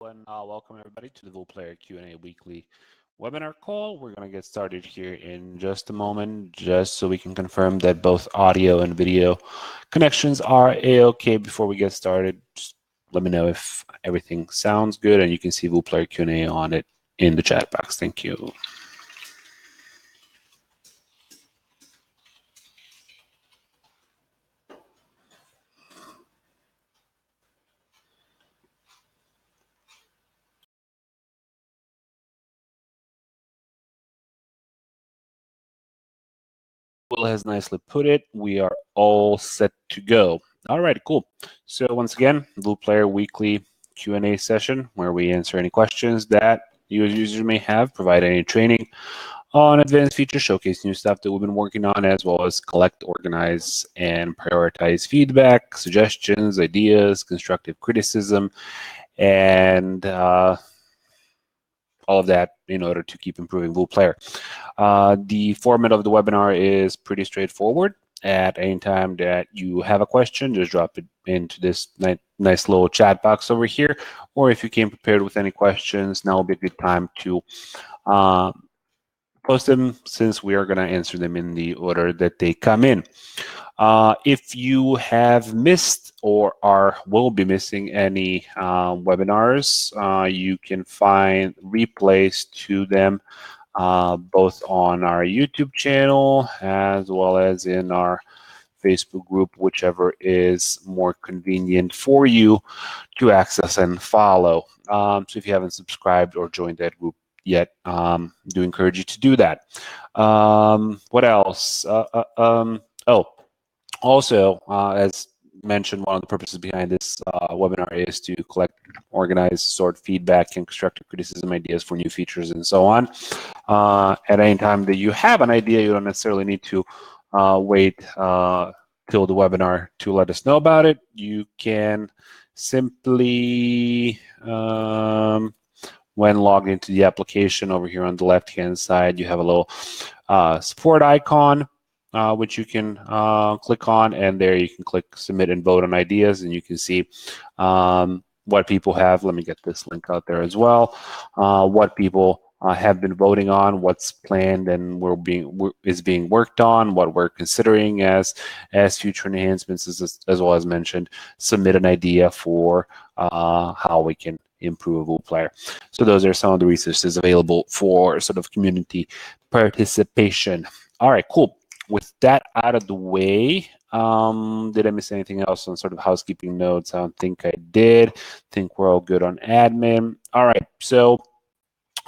and welcome everybody to the VooPlayer Q&A weekly webinar call. We're going to get started here in just a moment, just so we can confirm that both audio and video connections are a-okay. Before we get started, just let me know if everything sounds good, and you can see VooPlayer Q&A on it in the chat box. Thank you. Will has nicely put it. We are all set to go. All right, cool. So once again, VooPlayer weekly Q&A session where we answer any questions that you as users may have, provide any training on advanced features, showcase new stuff that we've been working on, as well as collect, organize, and prioritize feedback, suggestions, ideas, constructive criticism, and all of that in order to keep improving VooPlayer. The format of the webinar is pretty straightforward. At any time that you have a question, just drop it into this nice little chat box over here. Or if you came prepared with any questions, now will be a good time to post them, since we are going to answer them in the order that they come in. If you have missed or will be missing any webinars, you can find replays to them both on our YouTube channel as well as in our Facebook group, whichever is more convenient for you to access and follow. So if you haven't subscribed or joined that group yet, do encourage you to do that. What else? Also, as mentioned, one of the purposes behind this webinar is to collect, organize, sort feedback and constructive criticism, ideas for new features, and so on. At any time that you have an idea, you don't necessarily need to wait till the webinar to let us know about it. You can simply, when logged into the application, over here on the left-hand side, you have a little support icon, which you can click on, and there you can click submit and vote on ideas, and you can see what people have. Let me get this link out there as well. What people have been voting on, what's planned and is being worked on, what we're considering as future enhancements, as well as mentioned, submit an idea for how we can improve VooPlayer. So those are some of the resources available for sort of community participation. All right, cool. With that out of the way, did I miss anything else on sort of housekeeping notes? I don't think I did. I think we're all good on admin. All right, so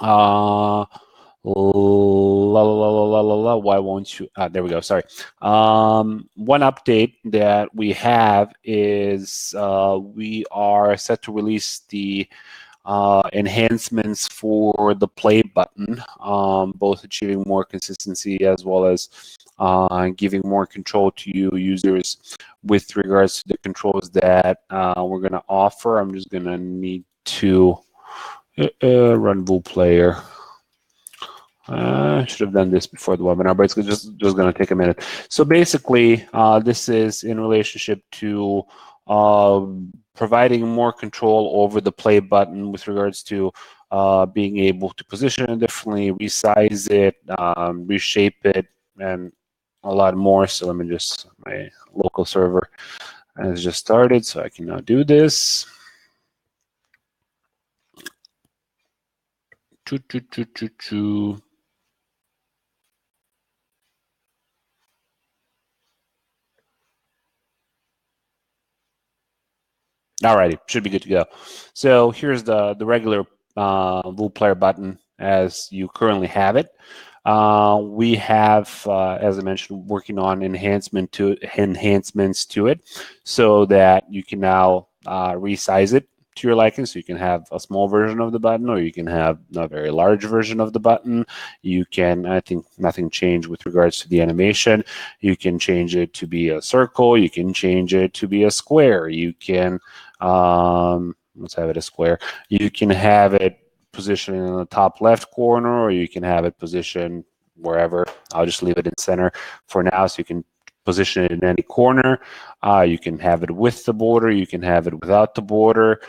why won't you? There we go. Sorry. One update that we have is we are set to release the enhancements for the play button, both achieving more consistency as well as giving more control to you users with regards to the controls that we're going to offer. I'm just going to need to run VooPlayer. I should have done this before the webinar, but it's just going to take a minute. So basically, this is in relationship to providing more control over the play button with regards to being able to position it differently, resize it, reshape it, and a lot more. So let me just, my local server has just started, so I can now do this. Alrighty, should be good to go. So here's the regular VooPlayer button as you currently have it. We have, as I mentioned, working on enhancements to it, so that you can now resize it to your liking. So you can have a small version of the button, or you can have a very large version of the button. You can, I think nothing changed with regards to the animation. You can change it to be a circle. You can change it to be a square. You can, let's have it a square. You can have it positioned in the top left corner, or you can have it positioned wherever. I'll just leave it in center for now, so you can position it in any corner. You can have it with the border. You can have it without the border.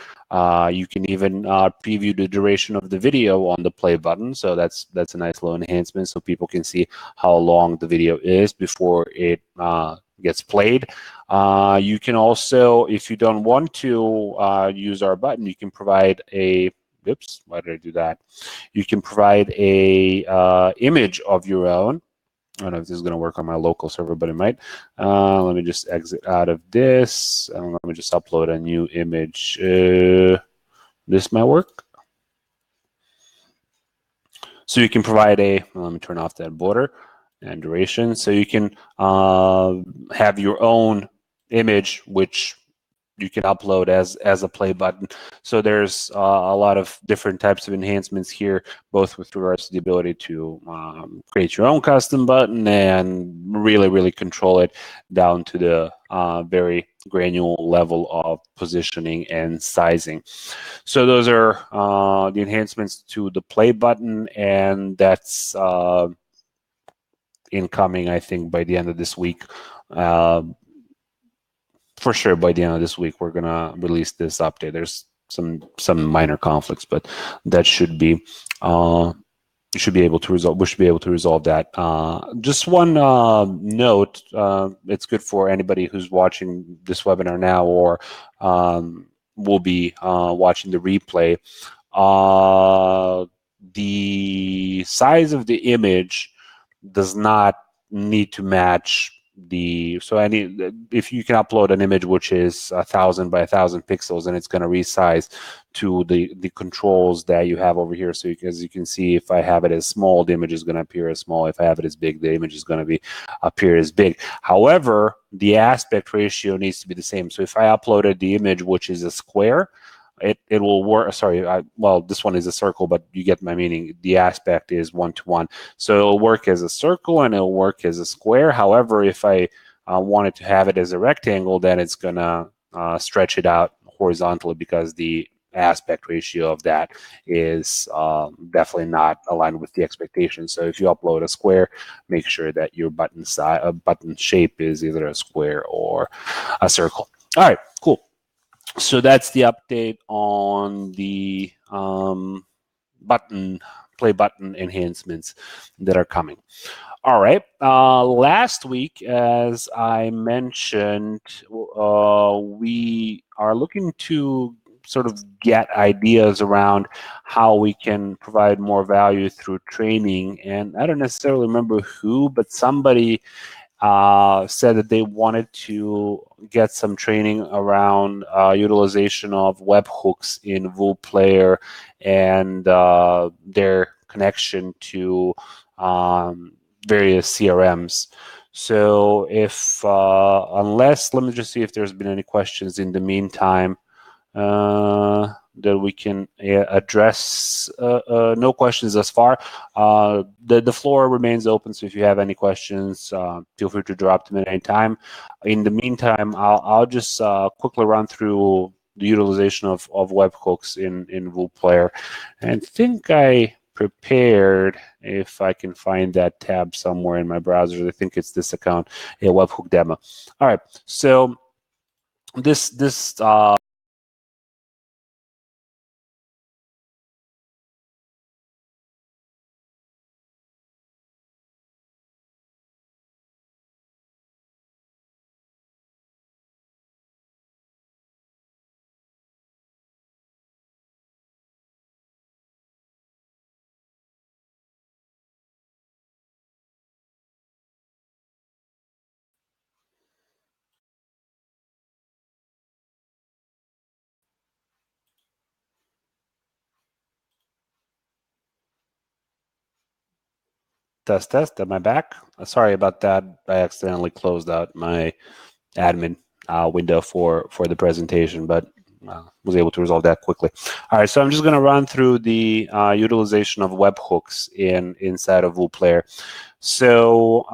You can even preview the duration of the video on the play button. So that's a nice little enhancement, so people can see how long the video is before it gets played. You can also, if you don't want to use our button, you can provide a, oops, why did I do that? You can provide a image of your own. I don't know if this is going to work on my local server, but it might. Let me just exit out of this. Let me just upload a new image. This might work. So you can provide a, let me turn off that border and duration. So you can have your own image, which you can upload as a play button. So there's a lot of different types of enhancements here, both with regards to the ability to create your own custom button and really control it down to the very granular level of positioning and sizing. So those are the enhancements to the play button, and that's incoming, I think, by the end of this week. For sure, by the end of this week, we're gonna release this update. There's some minor conflicts, but that should be you should be able to resolve. We should be able to resolve that. Just one note: it's good for anybody who's watching this webinar now or will be watching the replay. The size of the image does not need to match the, so if you can upload an image which is 1,000 by 1,000 pixels, and it's going to resize to the controls that you have over here. So as you can see, if I have it as small, the image is going to appear as small. If I have it as big, the image is going to appear as big. However, the aspect ratio needs to be the same. So if I uploaded the image which is a square, it will work. Sorry, well, this one is a circle, but you get my meaning. The aspect is 1:1, so it'll work as a circle and it'll work as a square. However, if I wanted to have it as a rectangle, then it's gonna stretch it out horizontally, because the aspect ratio of that is definitely not aligned with the expectations. So if you upload a square, make sure that your button shape is either a square or a circle. All right, cool. So that's the update on the play button enhancements that are coming. All right. Last week, as I mentioned, we are looking to sort of get ideas around how we can provide more value through training. And I don't necessarily remember who, but somebody said that they wanted to get some training around utilization of webhooks in VooPlayer and their connection to various CRMs. So if, unless, let me just see if there's been any questions in the meantime that we can address. No questions thus far. The floor remains open, so if you have any questions, feel free to drop them at any time. In the meantime, I'll just quickly run through the utilization of webhooks in VooPlayer. And I think I prepared, if I can find that tab somewhere in my browser, I think it's this account, a webhook demo. All right, so this test. Am I back? Sorry about that. I accidentally closed out my admin window for the presentation, but was able to resolve that quickly. All right, so I'm just going to run through the utilization of webhooks inside of VooPlayer. So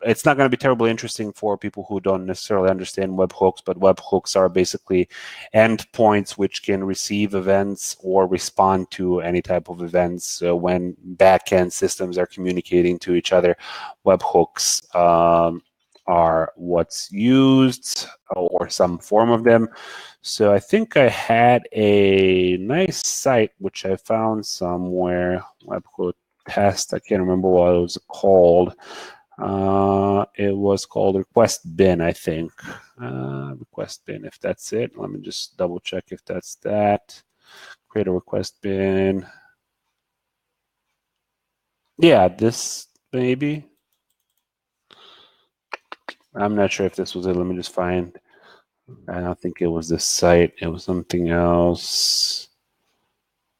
it's not going to be terribly interesting for people who don't necessarily understand webhooks, but webhooks are basically endpoints which can receive events or respond to any type of events. So when backend systems are communicating to each other, webhooks are what's used, or some form of them. So I think I had a nice site which I found somewhere, webhook test. I can't remember what it was called. It was called Request Bin, I think. Request Bin, if that's it. Let me just double check if that's that. Create a request bin. Yeah, this maybe. I'm not sure if this was it. Let me just find. I don't think it was this site. It was something else.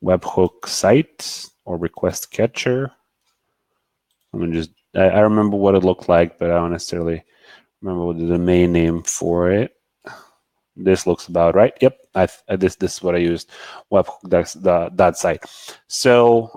Webhook site or request catcher. Let me just. I remember what it looked like, but I don't necessarily remember what the domain name for it. This looks about right. Yep, this is what I used. Webhook. That's that site. So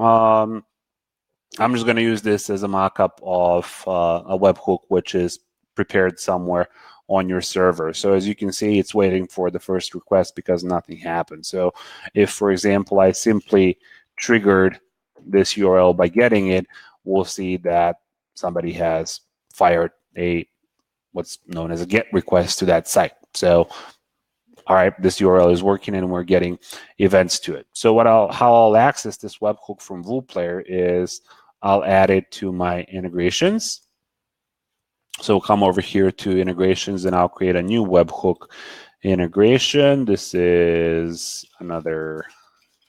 I'm just going to use this as a mock-up of a webhook which is prepared somewhere on your server. So as you can see, it's waiting for the first request because nothing happened. So if, for example, I simply triggered this URL by getting it, we'll see that somebody has fired a what's known as a GET request to that site. So all right, this URL is working and we're getting events to it. So how I'll access this webhook from VooPlayer is I'll add it to my integrations. So we'll come over here to integrations and I'll create a new webhook integration. This is another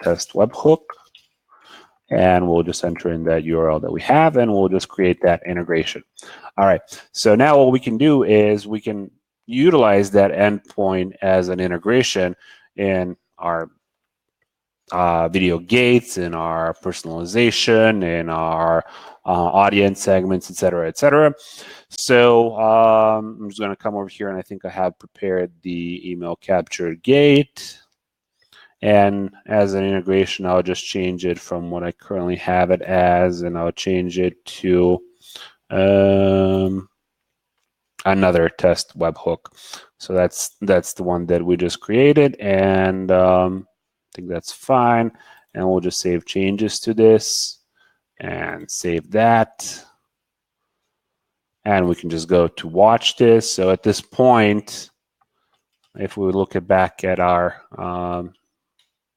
test webhook. And we'll just enter in that URL that we have and we'll just create that integration. All right, so now what we can do is we can utilize that endpoint as an integration in our video gates, in our personalization, in our audience segments, et cetera, So I'm just going to come over here and I think I have prepared the email capture gate. And as an integration, I'll just change it from what I currently have it as, and I'll change it to another test webhook. So that's the one that we just created, and I think that's fine. And we'll just save changes to this and save that. And we can just go to watch this. So at this point, if we look back at our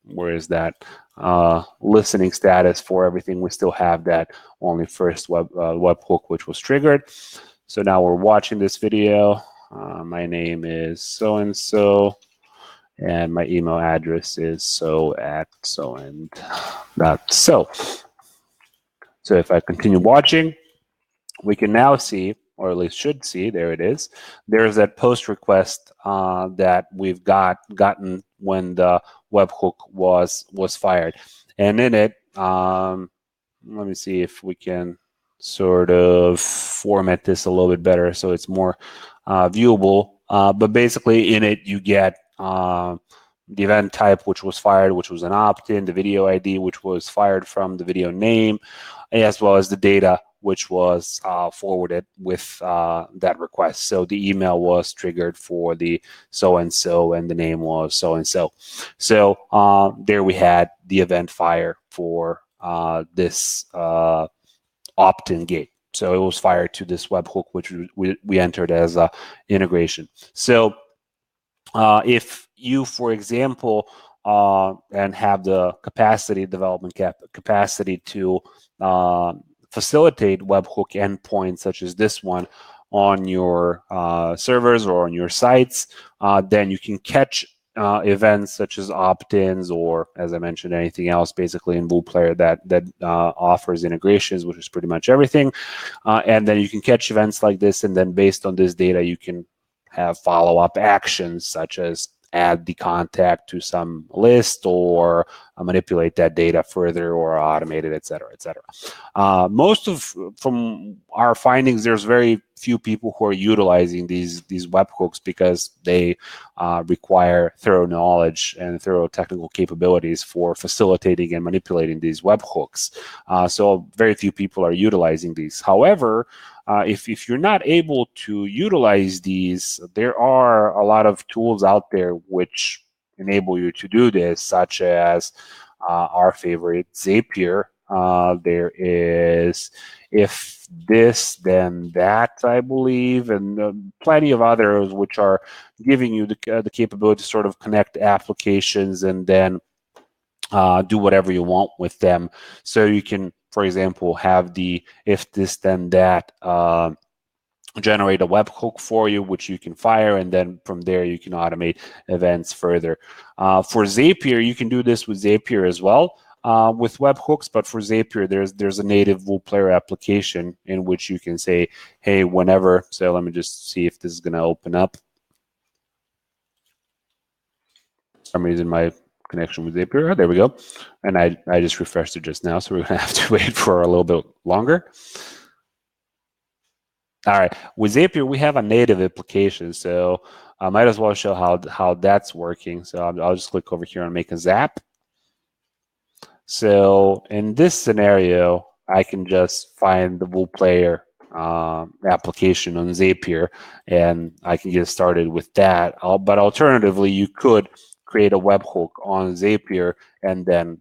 where is that listening status for everything, we still have that only first webhook which was triggered. So now we're watching this video. My name is so-and-so, and my email address is so@so.so. So if I continue watching, we can now see, or at least should see, there it is. There's that post request that we've gotten when the webhook was fired. And in it, let me see if we can sort of format this a little bit better so it's more viewable. But basically in it, you get the event type, which was fired, which was an opt-in, the video ID, which was fired from the video name, as well as the data, which was forwarded with that request. So the email was triggered for the so-and-so, and the name was so-and-so. So there we had the event fire for this opt-in gate. So it was fired to this webhook, which we entered as a integration. So if you, for example, and have the development capacity to facilitate webhook endpoints such as this one on your servers or on your sites, then you can catch events such as opt-ins, or, as I mentioned, anything else basically in VooPlayer that offers integrations, which is pretty much everything. And then you can catch events like this, and then based on this data, you can have follow-up actions such as add the contact to some list, or manipulate that data further, or automate it, et cetera, et cetera. From our findings, there's very few people who are utilizing these webhooks because they require thorough knowledge and thorough technical capabilities for facilitating and manipulating these webhooks. So very few people are utilizing these. However, if you're not able to utilize these, there are a lot of tools out there which enable you to do this, such as our favorite Zapier. There is if this, then that, I believe, and plenty of others which are giving you the capability to sort of connect applications and then do whatever you want with them. So you can, for example, have the if this, then that generate a webhook for you, which you can fire, and then from there you can automate events further. For Zapier, you can do this with Zapier as well. With webhooks, but for Zapier, there's a native WooPlayer application in which you can say, hey, whenever. So let me just see if this is going to open up. For some reason, my connection with Zapier. Oh, there we go. And I just refreshed it just now, so we're going to have to wait for a little bit longer. All right, with Zapier, we have a native application, so I might as well show how that's working. So I'll just click over here and make a zap. So in this scenario, I can just find the WooPlayer application on Zapier, and I can get started with that. But alternatively, you could create a webhook on Zapier and then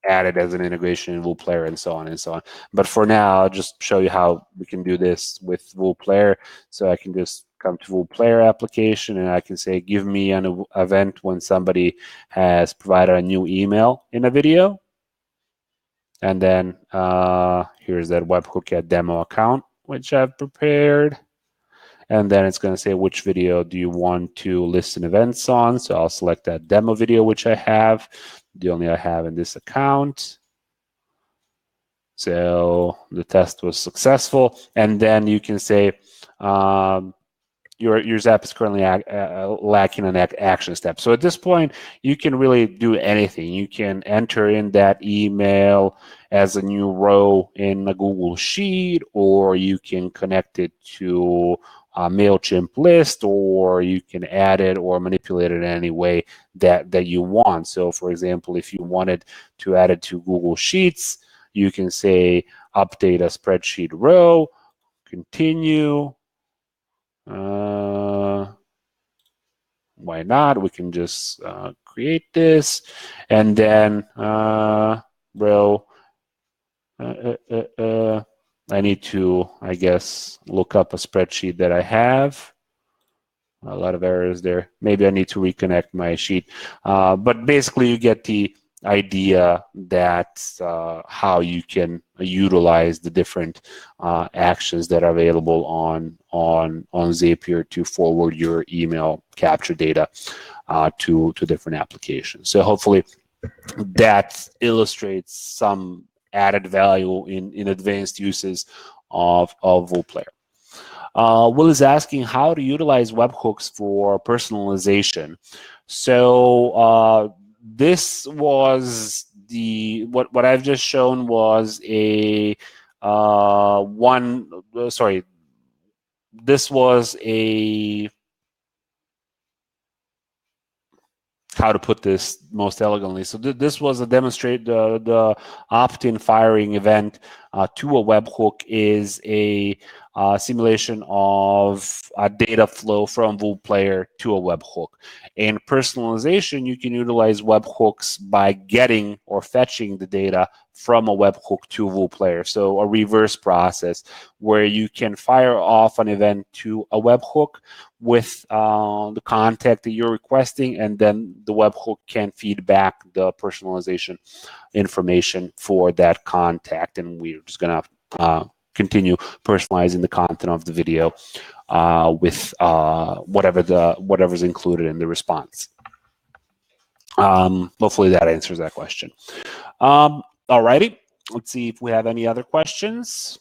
add it as an integration in WooPlayer and so on and so on. But for now, I'll just show you how we can do this with WooPlayer. So I can just come to WooPlayer application and I can say, give me an event when somebody has provided a new email in a video. And then here's that webhook at demo account, which I've prepared. And then it's going to say, which video do you want to listen events on? So I'll select that demo video, which I have, the only I have in this account. So the test was successful. And then you can say, your Zap is currently lacking an action step. So at this point, you can really do anything. You can enter in that email as a new row in a Google Sheet, or you can connect it to a MailChimp list, or you can add it or manipulate it in any way that you want. So for example, if you wanted to add it to Google Sheets, you can say update a spreadsheet row, continue. Why not? We can just create this, and then row. I need to, I guess, look up a spreadsheet that I have. A lot of errors there. Maybe I need to reconnect my sheet. But basically, you get the idea that how you can utilize the different actions that are available on Zapier to forward your email capture data to different applications. So hopefully that illustrates some added value in advanced uses of WooPlayer. Will is asking how to utilize webhooks for personalization. So this was what I've just shown was a this was a, how to put this most elegantly. So this was a demonstrate the opt-in firing event to a webhook is a simulation of a data flow from WooPlayer to a webhook. In personalization, you can utilize webhooks by getting or fetching the data from a webhook to WooPlayer. So a reverse process where you can fire off an event to a webhook with the contact that you're requesting, and then the webhook can feed back the personalization information for that contact. And we're just going to continue personalizing the content of the video with whatever's included in the response. Hopefully that answers that question. Alrighty, let's see if we have any other questions.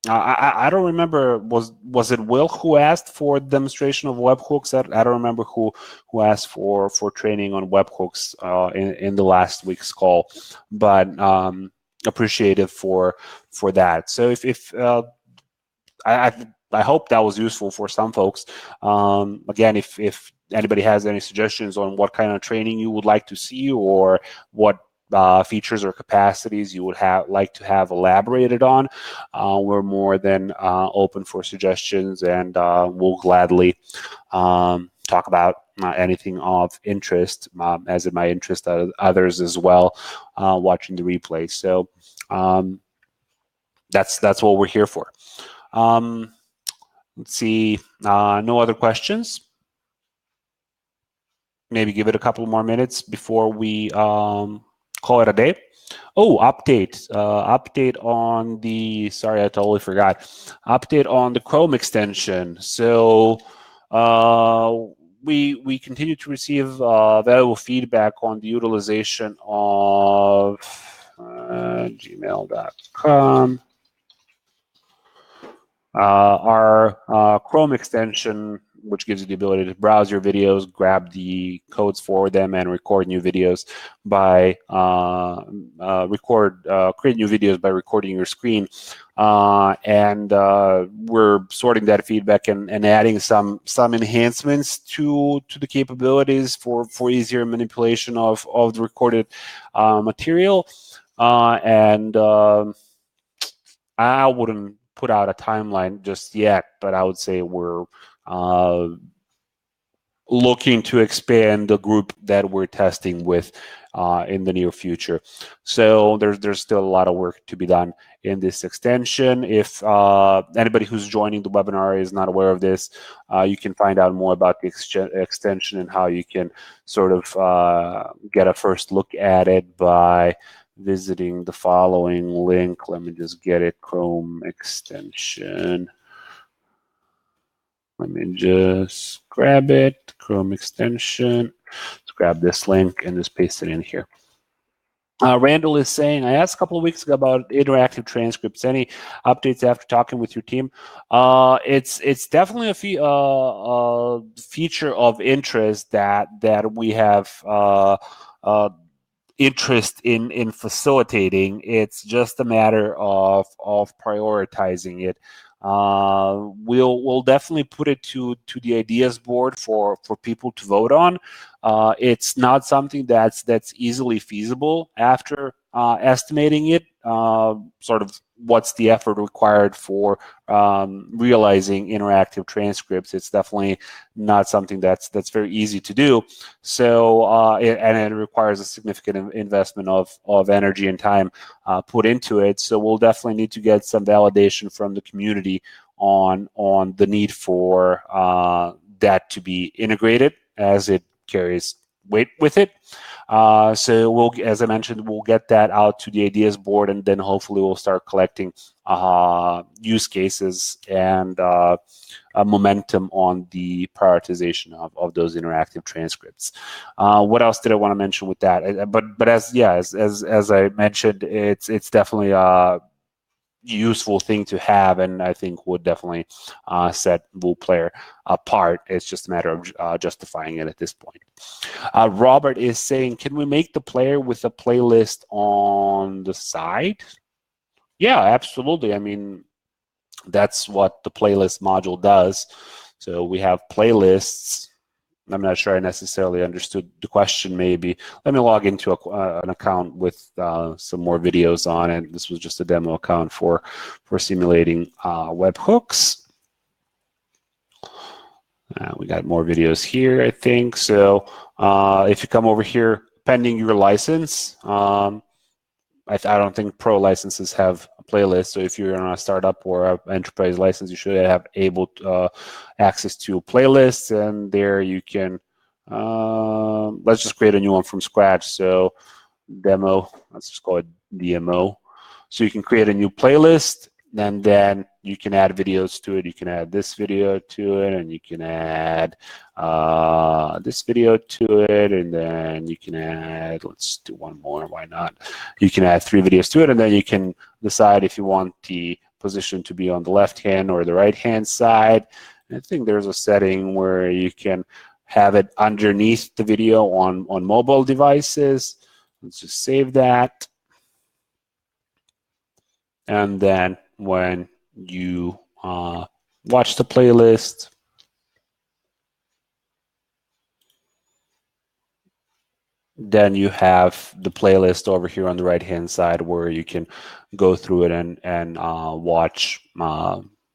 I don't remember, was it Will who asked for demonstration of webhooks? I don't remember who asked for training on webhooks in the last week's call, but appreciative for that. So if I hope that was useful for some folks. Again, if anybody has any suggestions on what kind of training you would like to see, or what features or capacities you would like to have elaborated on, we're more than open for suggestions, and we'll gladly talk about anything of interest, as it might interest others as well watching the replay. So that's what we're here for. Let's see, no other questions. Maybe give it a couple more minutes before we call it a day. Oh, update on the, sorry, I totally forgot. Update on the Chrome extension. So we continue to receive valuable feedback on the utilization of gmail.com. Our Chrome extension, which gives you the ability to browse your videos, grab the codes for them, and record new videos by create new videos by recording your screen. And we're sorting that feedback and adding some enhancements to the capabilities for easier manipulation of the recorded material. I wouldn't put out a timeline just yet, but I would say we're looking to expand the group that we're testing with in the near future. So there's still a lot of work to be done in this extension. If anybody who's joining the webinar is not aware of this, you can find out more about the extension and how you can sort of get a first look at it by visiting the following link. Let me just get it. Chrome extension. Let me just grab it. Chrome extension. Let's grab this link and just paste it in here. Randall is saying, I asked a couple of weeks ago about interactive transcripts. Any updates after talking with your team? It's definitely a feature of interest that we have interest in facilitating. It's just a matter of prioritizing it. We'll definitely put it to the ideas board for people to vote on. It's not something that's easily feasible after estimating it. Sort of what's the effort required for realizing interactive transcripts. It's definitely not something that's very easy to do. So it requires a significant investment of energy and time put into it. So we'll definitely need to get some validation from the community on the need for that to be integrated as it carries weight with it. So we'll, as I mentioned, we'll get that out to the ideas board, and then hopefully we'll start collecting use cases and momentum on the prioritization of those interactive transcripts. What else did I want to mention with that? But as I mentioned, it's definitely a useful thing to have, and I think would definitely set WooPlayer apart. It's just a matter of justifying it at this point. Robert is saying, can we make the player with a playlist on the side? Yeah, absolutely. I mean, that's what the playlist module does. So we have playlists. I'm not sure I necessarily understood the question. Maybe let me log into an account with some more videos on it. This was just a demo account for simulating webhooks. We got more videos here, I think. So if you come over here, pending your license, I don't think pro licenses have a playlist. So if you're on a startup or an enterprise license, you should have access to playlists, and there you can, let's just create a new one from scratch. So demo, let's just call it DMO. So you can create a new playlist, and then you can add videos to it. You can add this video to it, and you can add this video to it, and then you can add, let's do one more, why not? You can add 3 videos to it, and then you can decide if you want the position to be on the left-hand or the right-hand side. And I think there's a setting where you can have it underneath the video on mobile devices. Let's just save that. And then when you watch the playlist, then you have the playlist over here on the right-hand side where you can go through it and watch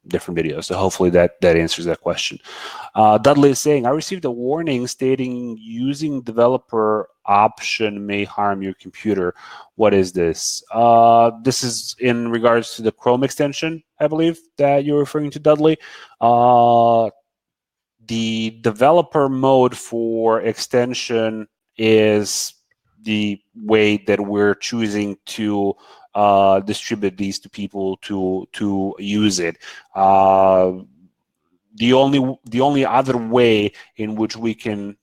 different videos. So hopefully that answers that question. Dudley is saying, I received a warning stating using developer option may harm your computer. What is this? This is in regards to the Chrome extension, I believe, that you're referring to, Dudley. The developer mode for extension is the way that we're choosing to distribute these to people to use it. The only other way in which we can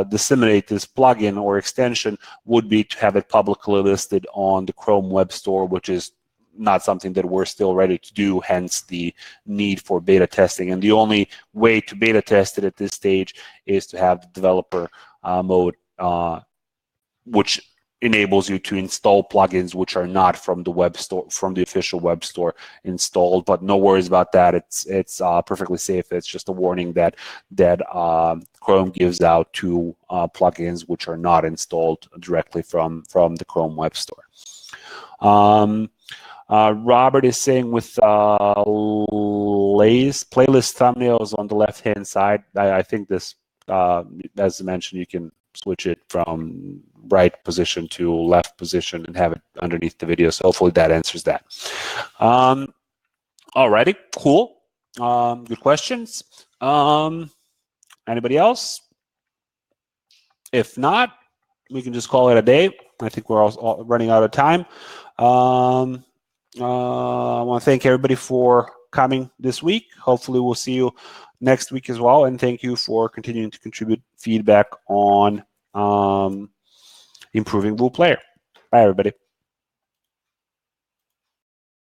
disseminate this plugin or extension would be to have it publicly listed on the Chrome Web Store, which is not something that we're still ready to do, hence the need for beta testing. And the only way to beta test it at this stage is to have the developer mode, which enables you to install plugins which are not from the web store, from the official web store installed. But no worries about that. It's perfectly safe. It's just a warning that Chrome gives out to plugins which are not installed directly from the Chrome Web Store. Robert is saying with playlist thumbnails on the left-hand side, I think this, as I mentioned, you can switch it from right position to left position and have it underneath the video. So hopefully that answers that. Alrighty, cool. Good questions. Anybody else? If not, we can just call it a day. I think we're all running out of time. I want to thank everybody for coming this week. Hopefully we'll see you next week as well. And thank you for continuing to contribute feedback on improving Blue Player. Bye, everybody.